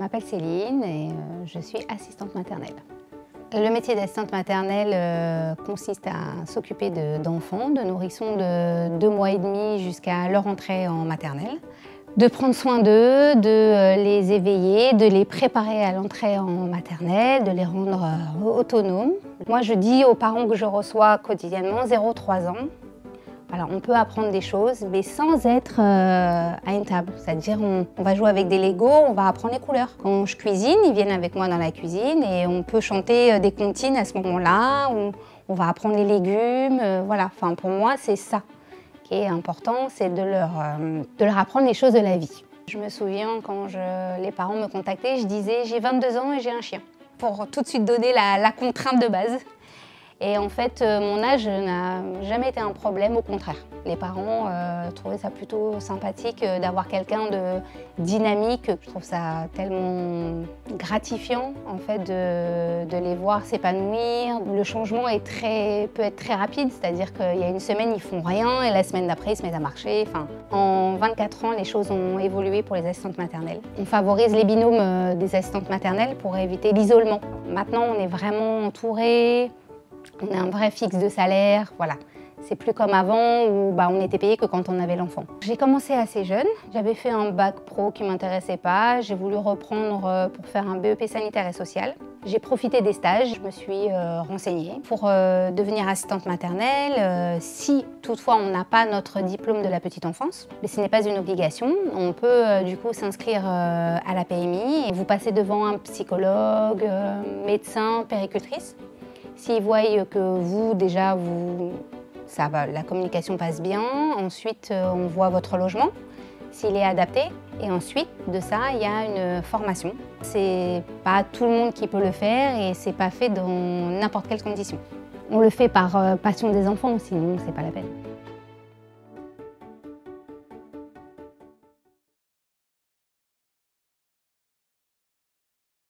m'appelle Céline et je suis assistante maternelle. Le métier d'assistante maternelle consiste à s'occuper d'enfants, de nourrissons de 2 mois et demi jusqu'à leur entrée en maternelle, de prendre soin d'eux, de les éveiller, de les préparer à l'entrée en maternelle, de les rendre autonomes. Moi, je dis aux parents que je reçois quotidiennement 0-3 ans. Alors, on peut apprendre des choses, mais sans être à une table. C'est-à-dire, on va jouer avec des Legos, on va apprendre les couleurs. Quand je cuisine, ils viennent avec moi dans la cuisine et on peut chanter des comptines à ce moment-là. On va apprendre les légumes, voilà. Enfin, pour moi, c'est ça qui est important, c'est de leur apprendre les choses de la vie. Je me souviens quand les parents me contactaient, je disais « j'ai 22 ans et j'ai un chien », pour tout de suite donner la contrainte de base. Et en fait, mon âge n'a jamais été un problème, au contraire. Les parents trouvaient ça plutôt sympathique d'avoir quelqu'un de dynamique. Je trouve ça tellement gratifiant en fait, de les voir s'épanouir. Le changement peut être très rapide, c'est-à-dire qu'il y a une semaine, ils font rien et la semaine d'après, ils se mettent à marcher. Enfin, en 24 ans, les choses ont évolué pour les assistantes maternelles. On favorise les binômes des assistantes maternelles pour éviter l'isolement. Maintenant, on est vraiment entourés. On a un vrai fixe de salaire, voilà. C'est plus comme avant où on était payé que quand on avait l'enfant. J'ai commencé assez jeune, j'avais fait un bac pro qui ne m'intéressait pas, j'ai voulu reprendre pour faire un BEP sanitaire et social. J'ai profité des stages, je me suis renseignée pour devenir assistante maternelle. Si toutefois on n'a pas notre diplôme de la petite enfance, mais ce n'est pas une obligation, on peut du coup s'inscrire à la PMI et vous passez devant un psychologue, médecin, puéricultrice. S'ils voient que vous, déjà, ça va, la communication passe bien, ensuite on voit votre logement, s'il est adapté, et ensuite de ça, il y a une formation. C'est pas tout le monde qui peut le faire et c'est pas fait dans n'importe quelle condition. On le fait par passion des enfants, sinon c'est pas la peine.